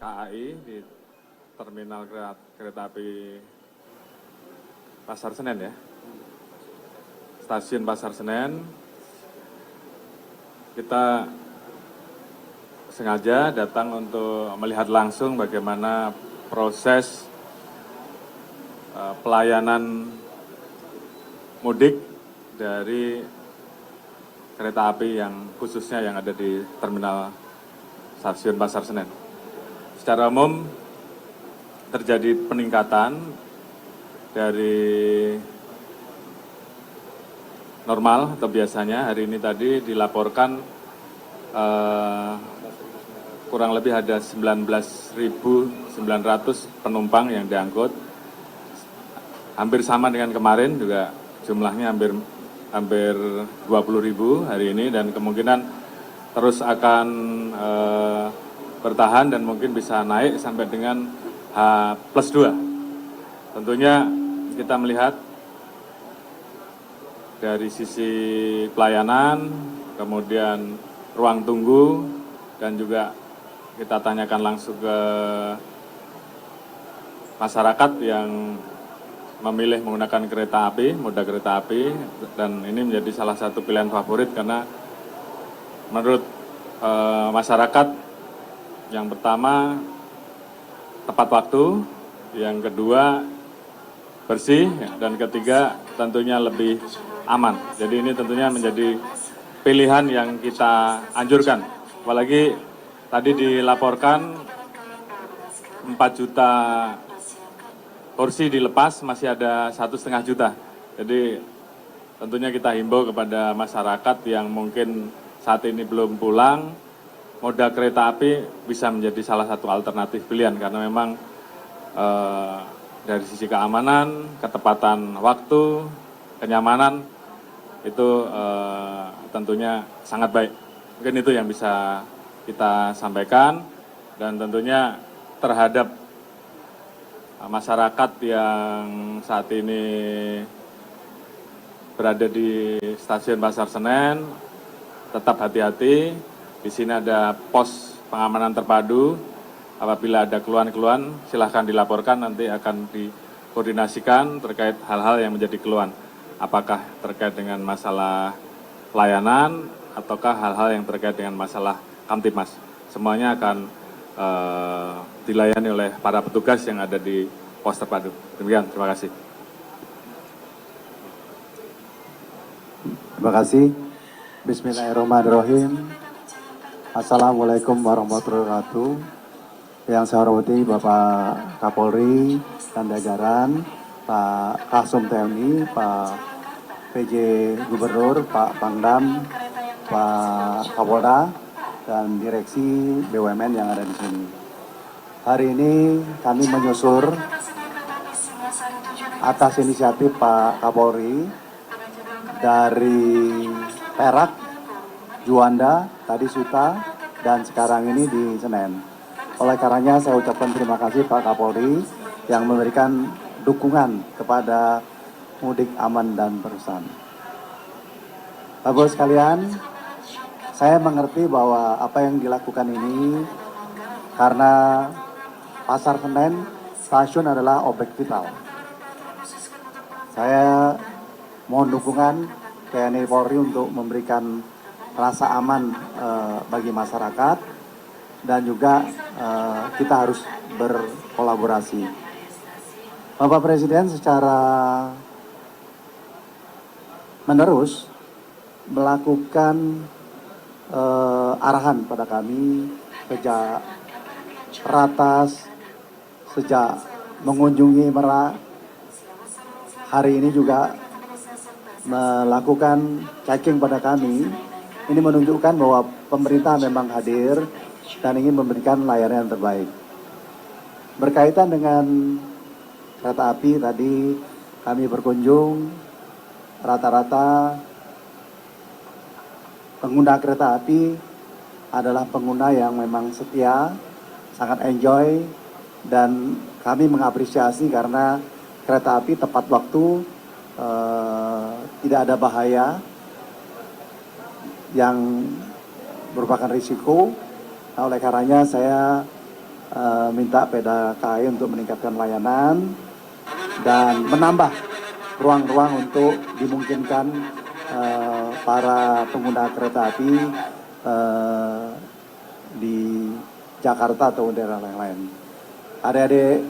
KAI di terminal kereta api Pasar Senen ya. Stasiun Pasar Senen. Kita sengaja datang untuk melihat langsung bagaimana proses pelayanan mudik dari kereta api yang khususnya yang ada di terminal stasiun Pasar Senen. Secara umum terjadi peningkatan dari normal atau biasanya. Hari ini tadi dilaporkan kurang lebih ada 19.900 penumpang yang diangkut. Hampir sama dengan kemarin, juga jumlahnya hampir 20.000 hari ini, dan kemungkinan terus akan bertahan dan mungkin bisa naik sampai dengan H+2. Tentunya kita melihat dari sisi pelayanan, kemudian ruang tunggu, dan juga kita tanyakan langsung ke masyarakat yang memilih menggunakan kereta api, moda kereta api, dan ini menjadi salah satu pilihan favorit karena menurut masyarakat yang pertama tepat waktu, yang kedua bersih, dan ketiga tentunya lebih aman. Jadi ini tentunya menjadi pilihan yang kita anjurkan. Apalagi tadi dilaporkan 4 juta kursi dilepas, masih ada 1,5 juta. Jadi tentunya kita himbau kepada masyarakat yang mungkin saat ini belum pulang, moda kereta api bisa menjadi salah satu alternatif pilihan karena memang dari sisi keamanan, ketepatan waktu, kenyamanan itu tentunya sangat baik. Mungkin itu yang bisa kita sampaikan, dan tentunya terhadap masyarakat yang saat ini berada di stasiun Pasar Senen, tetap hati-hati. Di sini ada pos pengamanan terpadu. Apabila ada keluhan-keluhan, silahkan dilaporkan, nanti akan dikoordinasikan terkait hal-hal yang menjadi keluhan. Apakah terkait dengan masalah pelayanan, ataukah hal-hal yang terkait dengan masalah Kamtibmas. Semuanya akan dilayani oleh para petugas yang ada di pos terpadu. Demikian, terima kasih. Terima kasih. Bismillahirrahmanirrahim. Assalamualaikum warahmatullahi wabarakatuh. Yang saya hormati Bapak Kapolri dan jajaran, Pak Kasum TNI, Pak PJ Gubernur, Pak Pangdam, Pak Kapolda, dan Direksi BUMN yang ada di sini. Hari ini kami menyusur atas inisiatif Pak Kapolri dari Perak, Juanda, tadi Suta, dan sekarang ini di Senen. Oleh karenanya saya ucapkan terima kasih Pak Kapolri yang memberikan dukungan kepada mudik aman dan berkesan. Bapak sekalian, saya mengerti bahwa apa yang dilakukan ini karena Pasar Senen stasiun adalah objek vital. Saya mohon dukungan TNI Polri untuk memberikan rasa aman bagi masyarakat, dan juga kita harus berkolaborasi. Bapak Presiden secara menerus melakukan arahan pada kami sejak ratas, sejak mengunjungi Merak, hari ini juga melakukan checking pada kami. Ini menunjukkan bahwa pemerintah memang hadir dan ingin memberikan layanan yang terbaik. Berkaitan dengan kereta api, tadi kami berkunjung, rata-rata pengguna kereta api adalah pengguna yang memang setia, sangat enjoy, dan kami mengapresiasi karena kereta api tepat waktu, tidak ada bahaya yang merupakan risiko. Nah, oleh karenanya saya minta Pemda KAI untuk meningkatkan layanan dan menambah ruang-ruang untuk dimungkinkan para pengguna kereta api di Jakarta atau daerah lain-lain. Adik-adik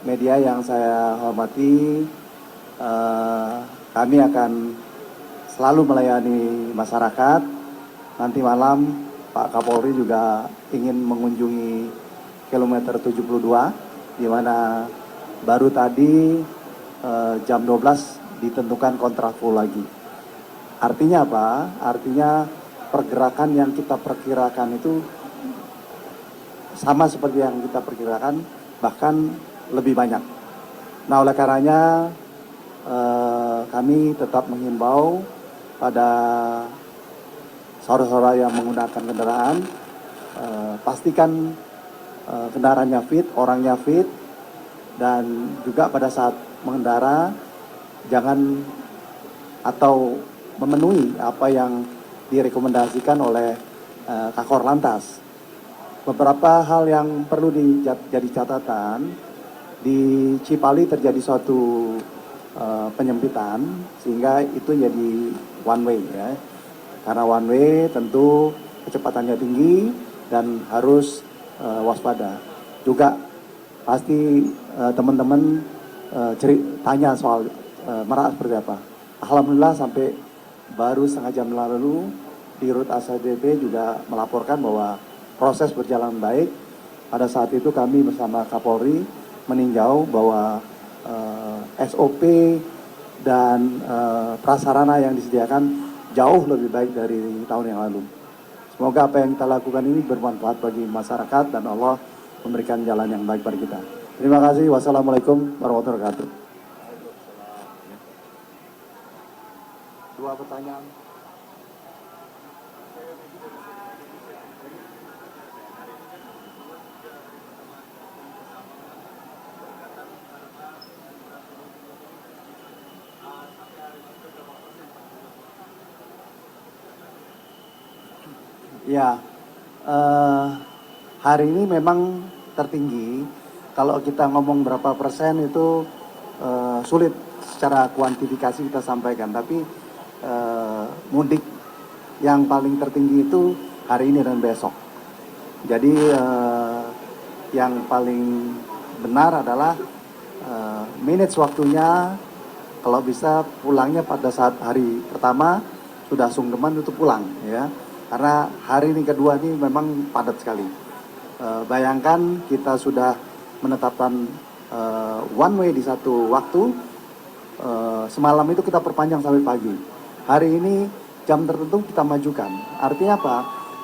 media yang saya hormati, kami akan selalu melayani masyarakat. Nanti malam Pak Kapolri juga ingin mengunjungi kilometer 72, di mana baru tadi jam 12 ditentukan kontraflow lagi. Artinya apa? Artinya pergerakan yang kita perkirakan itu sama seperti yang kita perkirakan, bahkan lebih banyak. Nah, oleh karenanya kami tetap menghimbau pada saudara-saudara yang menggunakan kendaraan, pastikan kendaraannya fit, orangnya fit, dan juga pada saat mengendara jangan atau memenuhi apa yang direkomendasikan oleh Kakor Lantas. Beberapa hal yang perlu jadi catatan, di Cipali terjadi suatu penyempitan sehingga itu jadi one way ya. Karena one way tentu kecepatannya tinggi dan harus waspada. Juga pasti teman-teman tanya soal Merak seperti apa. Alhamdulillah sampai baru setengah jam lalu di Rut ASDP juga melaporkan bahwa proses berjalan baik. Pada saat itu kami bersama Kapolri meninjau bahwa SOP dan prasarana yang disediakan jauh lebih baik dari tahun yang lalu. Semoga apa yang kita lakukan ini bermanfaat bagi masyarakat dan Allah memberikan jalan yang baik bagi kita. Terima kasih. Wassalamualaikum warahmatullahi wabarakatuh. Dua pertanyaan. Ya, hari ini memang tertinggi. Kalau kita ngomong berapa persen itu sulit secara kuantifikasi kita sampaikan. Tapi mudik yang paling tertinggi itu hari ini dan besok. Jadi yang paling benar adalah minutes waktunya, kalau bisa pulangnya pada saat hari pertama sudah sungkeman itu pulang ya. Karena hari ini kedua ini memang padat sekali. Bayangkan kita sudah menetapkan one way di satu waktu, semalam itu kita perpanjang sampai pagi. Hari ini jam tertentu kita majukan. Artinya apa?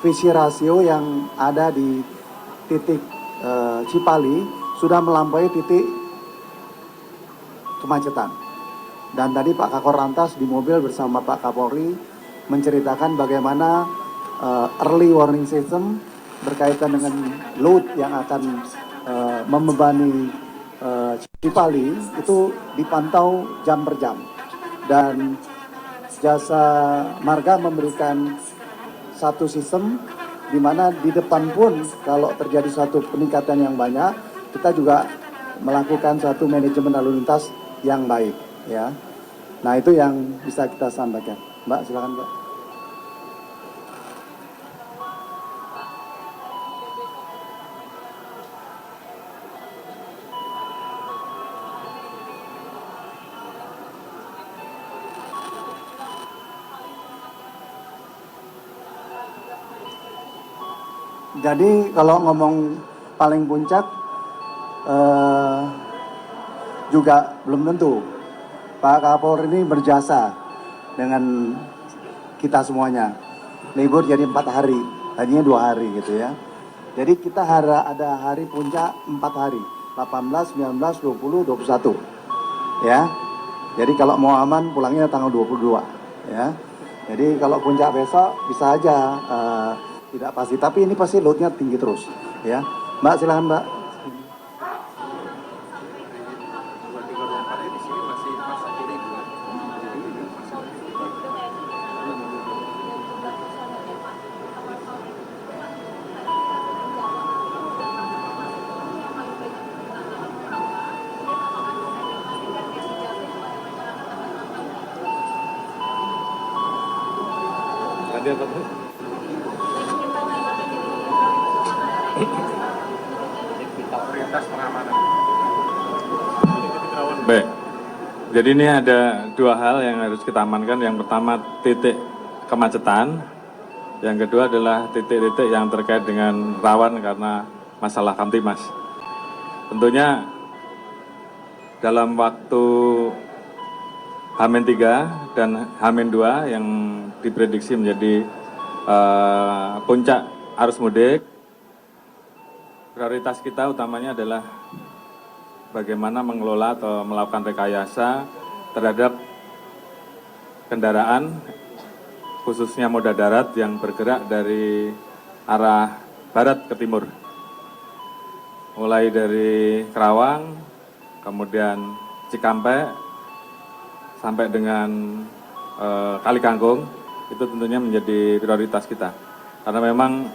Visi rasio yang ada di titik Cipali sudah melampaui titik kemacetan. Dan tadi Pak Kakor Lantas di mobil bersama Pak Kapolri menceritakan bagaimana early warning system berkaitan dengan load yang akan membebani Cipali itu dipantau jam per jam. Dan Jasa Marga memberikan satu sistem di mana di depan pun kalau terjadi suatu peningkatan yang banyak, kita juga melakukan satu manajemen lalu lintas yang baik ya. Nah, itu yang bisa kita sampaikan. Mbak, silakan Mbak. Jadi kalau ngomong paling puncak juga belum tentu. Pak Kapolri ini berjasa dengan kita semuanya. Libur jadi 4 hari, tadinya 2 hari gitu ya. Jadi kita ada hari puncak 4 hari, 18, 19, 20, 21. Ya. Jadi kalau mau aman pulangnya tanggal 22 ya. Jadi kalau puncak besok bisa aja tidak pasti, tapi ini pasti loadnya tinggi terus ya. Mbak, silakan Mbak. Tadi apa tuh? Prioritas pengamanan. Baik. Jadi ini ada dua hal yang harus kita amankan. Yang pertama titik kemacetan. Yang kedua adalah titik-titik yang terkait dengan rawan karena masalah Kamtimas. Tentunya dalam waktu H-3 dan H-2 yang diprediksi menjadi puncak arus mudik, prioritas kita utamanya adalah bagaimana mengelola atau melakukan rekayasa terhadap kendaraan, khususnya moda darat yang bergerak dari arah barat ke timur. Mulai dari Kerawang, kemudian Cikampek, sampai dengan Kali Kangkung, itu tentunya menjadi prioritas kita. Karena memang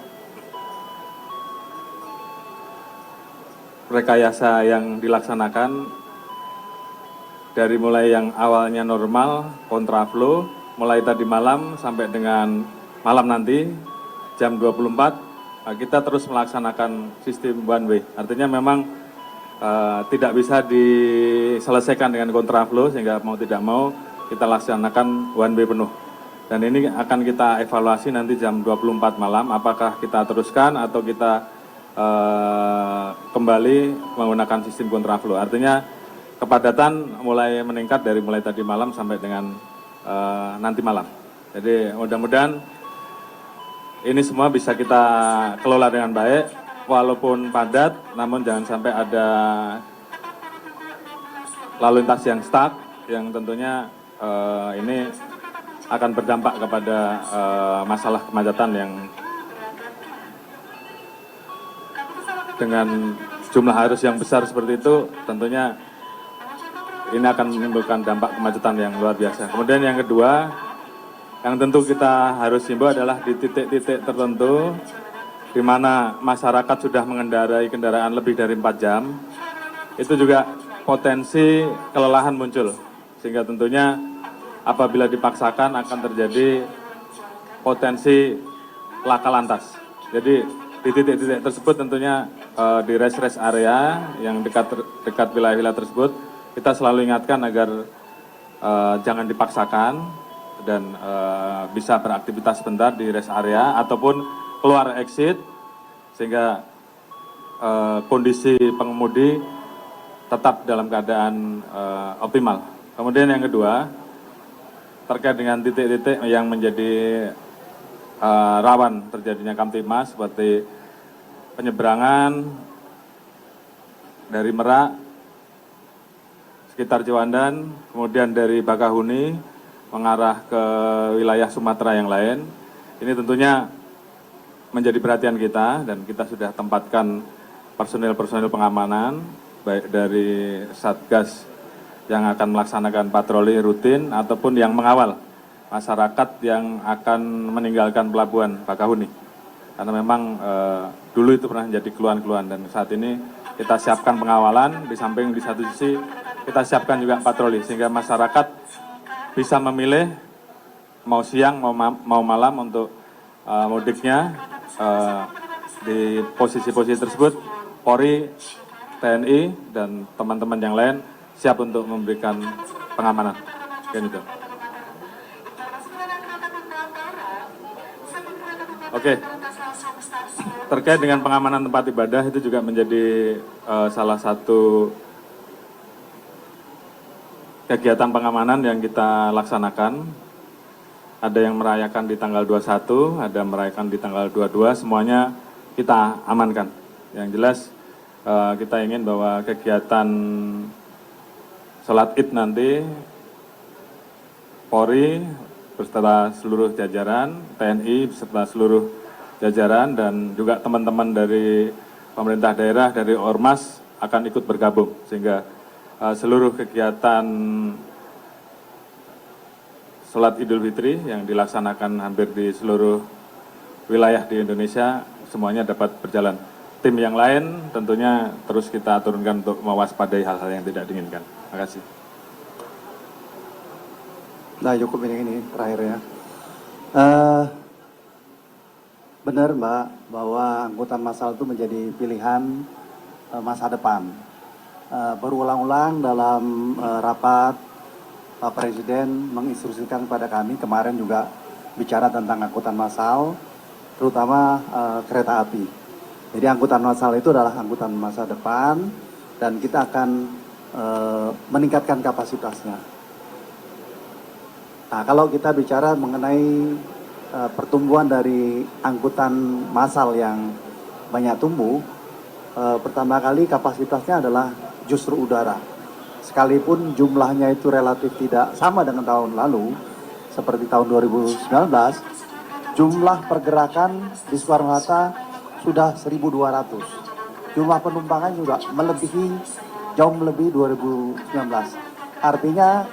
rekayasa yang dilaksanakan dari mulai yang awalnya normal, kontraflow, mulai tadi malam sampai dengan malam nanti, jam 24, kita terus melaksanakan sistem one way. Artinya memang tidak bisa diselesaikan dengan kontraflow, sehingga mau tidak mau kita laksanakan one way penuh. Dan ini akan kita evaluasi nanti jam 24 malam, apakah kita teruskan atau kita kembali menggunakan sistem kontraflow. Artinya kepadatan mulai meningkat dari mulai tadi malam sampai dengan nanti malam. Jadi mudah-mudahan ini semua bisa kita kelola dengan baik, walaupun padat, namun jangan sampai ada lalu lintas yang stuck, yang tentunya ini akan berdampak kepada masalah kemacetan yang dengan jumlah arus yang besar seperti itu, tentunya ini akan menimbulkan dampak kemacetan yang luar biasa. Kemudian yang kedua, yang tentu kita harus himbau adalah di titik-titik tertentu, di mana masyarakat sudah mengendarai kendaraan lebih dari 4 jam, itu juga potensi kelelahan muncul. Sehingga tentunya apabila dipaksakan akan terjadi potensi laka lantas. Jadi di titik-titik tersebut tentunya di rest area yang dekat wilayah-wilayah tersebut, kita selalu ingatkan agar jangan dipaksakan dan bisa beraktivitas sebentar di rest area ataupun keluar exit, sehingga kondisi pengemudi tetap dalam keadaan optimal. Kemudian yang kedua, terkait dengan titik-titik yang menjadi rawan terjadinya Kamtimas, seperti penyeberangan dari Merak, sekitar Ciwandan, kemudian dari Bakahuni mengarah ke wilayah Sumatera yang lain. Ini tentunya menjadi perhatian kita, dan kita sudah tempatkan personil-personil pengamanan, baik dari Satgas yang akan melaksanakan patroli rutin ataupun yang mengawal masyarakat yang akan meninggalkan pelabuhan Bakahuni. Karena memang dulu itu pernah menjadi keluhan-keluhan, dan saat ini kita siapkan pengawalan, di samping di satu sisi kita siapkan juga patroli, sehingga masyarakat bisa memilih mau siang mau malam untuk mudiknya. Di posisi-posisi tersebut Polri, TNI, dan teman-teman yang lain siap untuk memberikan pengamanan. Gitu. Oke, terkait dengan pengamanan tempat ibadah itu juga menjadi salah satu kegiatan pengamanan yang kita laksanakan. Ada yang merayakan di tanggal 21, ada yang merayakan di tanggal 22, semuanya kita amankan. Yang jelas kita ingin bahwa kegiatan sholat id nanti Polri beserta seluruh jajaran, TNI beserta seluruh jajaran, dan juga teman-teman dari pemerintah daerah, dari Ormas akan ikut bergabung, sehingga seluruh kegiatan sholat Idul Fitri yang dilaksanakan hampir di seluruh wilayah di Indonesia semuanya dapat berjalan. Tim yang lain tentunya terus kita turunkan untuk mewaspadai hal-hal yang tidak diinginkan. Terima kasih. Nah, cukup ini terakhir ya. Benar Mbak, bahwa angkutan massal itu menjadi pilihan masa depan. Berulang-ulang dalam rapat Pak Presiden menginstruksikan kepada kami, kemarin juga bicara tentang angkutan massal, terutama kereta api. Jadi angkutan massal itu adalah angkutan masa depan dan kita akan meningkatkan kapasitasnya. Nah, kalau kita bicara mengenai pertumbuhan dari angkutan massal yang banyak tumbuh, pertama kali kapasitasnya adalah justru udara. Sekalipun jumlahnya itu relatif tidak sama dengan tahun lalu, seperti tahun 2019, jumlah pergerakan di Soekarno-Hatta sudah 1.200. Jumlah penumpangnya juga jauh melebihi 2019. Artinya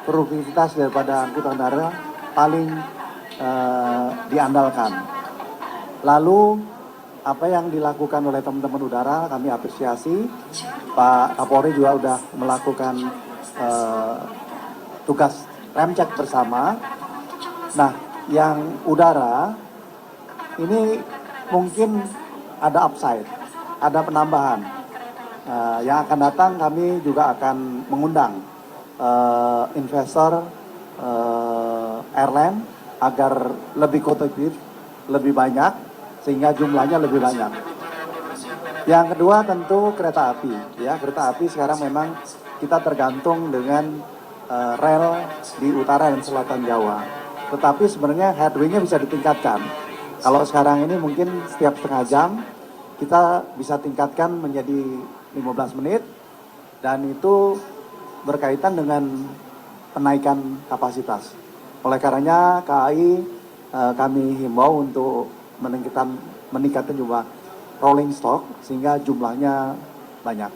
produktivitas daripada angkutan darat paling diandalkan. Lalu apa yang dilakukan oleh teman-teman udara kami apresiasi. Pak Kapolri juga sudah melakukan tugas remcek bersama. Nah, yang udara ini mungkin ada upside, ada penambahan. Yang akan datang kami juga akan mengundang investor airline agar lebih kompetitif, lebih banyak, sehingga jumlahnya lebih banyak. Yang kedua tentu kereta api. Ya, kereta api sekarang memang kita tergantung dengan rel di utara dan selatan Jawa. Tetapi sebenarnya headway-nya bisa ditingkatkan. Kalau sekarang ini mungkin setiap setengah jam, kita bisa tingkatkan menjadi 15 menit, dan itu berkaitan dengan penaikan kapasitas. Oleh karenanya KAI kami himbau untuk meningkatkan jumlah rolling stock sehingga jumlahnya banyak.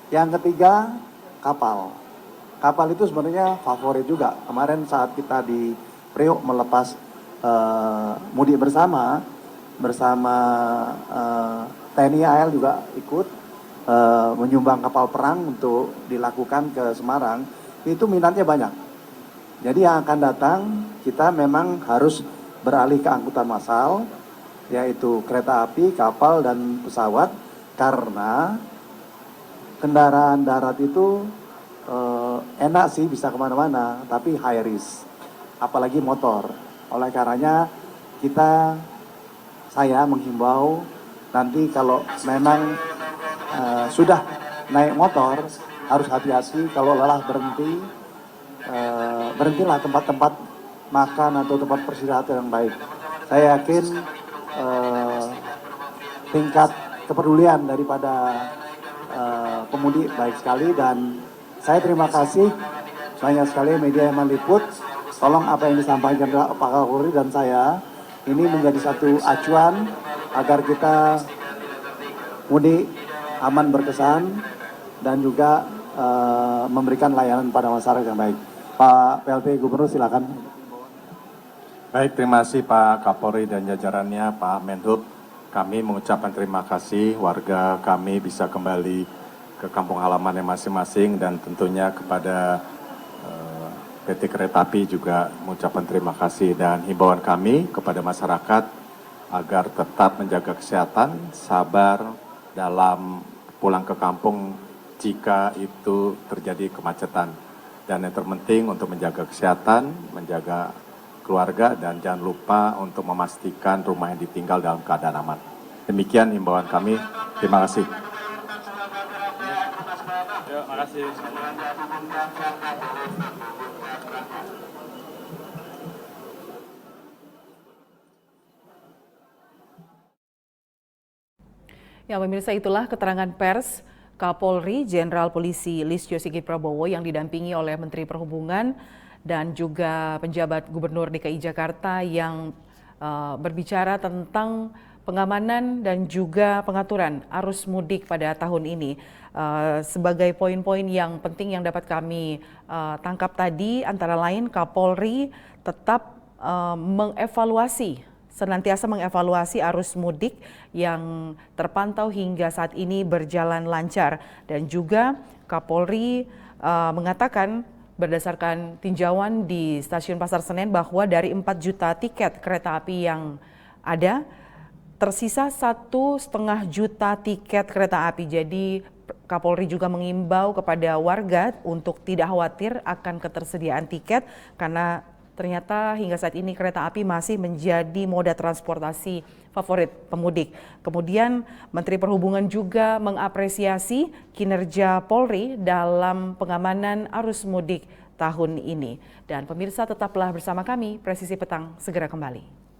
Yang ketiga, kapal. Kapal itu sebenarnya favorit juga. Kemarin saat kita di Priok melepas mudik bersama TNI AL juga ikut menyumbang kapal perang untuk dilakukan ke Semarang. Itu minatnya banyak. Jadi yang akan datang kita memang harus beralih ke angkutan massal, yaitu kereta api, kapal, dan pesawat, karena kendaraan darat itu enak sih bisa kemana-mana, tapi high risk, apalagi motor. Oleh karenanya saya menghimbau nanti kalau memang sudah naik motor harus hati-hati, kalau lelah berhentilah tempat-tempat makan atau tempat peristirahatan yang baik. Saya yakin tingkat kepedulian daripada pemudik baik sekali, dan saya terima kasih banyak sekali media yang meliput. Tolong apa yang disampaikan Pak Kapolri dan saya ini menjadi satu acuan agar kita mudik aman, berkesan, dan juga memberikan layanan pada masyarakat yang baik. Pak PLT Gubernur silakan. Baik, terima kasih Pak Kapolri dan jajarannya, Pak Menhub. Kami mengucapkan terima kasih warga kami bisa kembali ke kampung halamannya masing-masing, dan tentunya kepada PT Kereta Api juga mengucapkan terima kasih, dan himbauan kami kepada masyarakat agar tetap menjaga kesehatan, sabar dalam pulang ke kampung jika itu terjadi kemacetan. Dan yang terpenting untuk menjaga kesehatan, menjaga keluarga, dan jangan lupa untuk memastikan rumah yang ditinggal dalam keadaan aman. Demikian himbauan kami. Terima kasih. Terima kasih. Ya, pemirsa, itulah keterangan pers Kapolri Jenderal Polisi Listio Sigit Prabowo yang didampingi oleh Menteri Perhubungan dan juga penjabat Gubernur DKI Jakarta yang berbicara tentang pengamanan dan juga pengaturan arus mudik pada tahun ini. Sebagai poin-poin yang penting yang dapat kami tangkap tadi, antara lain Kapolri tetap senantiasa mengevaluasi arus mudik yang terpantau hingga saat ini berjalan lancar. Dan juga Kapolri mengatakan berdasarkan tinjauan di Stasiun Pasar Senen bahwa dari 4 juta tiket kereta api yang ada, tersisa 1,5 juta tiket kereta api. Jadi Kapolri juga mengimbau kepada warga untuk tidak khawatir akan ketersediaan tiket karena ternyata hingga saat ini kereta api masih menjadi moda transportasi favorit pemudik. Kemudian Menteri Perhubungan juga mengapresiasi kinerja Polri dalam pengamanan arus mudik tahun ini. Dan pemirsa tetaplah bersama kami, Presisi Petang segera kembali.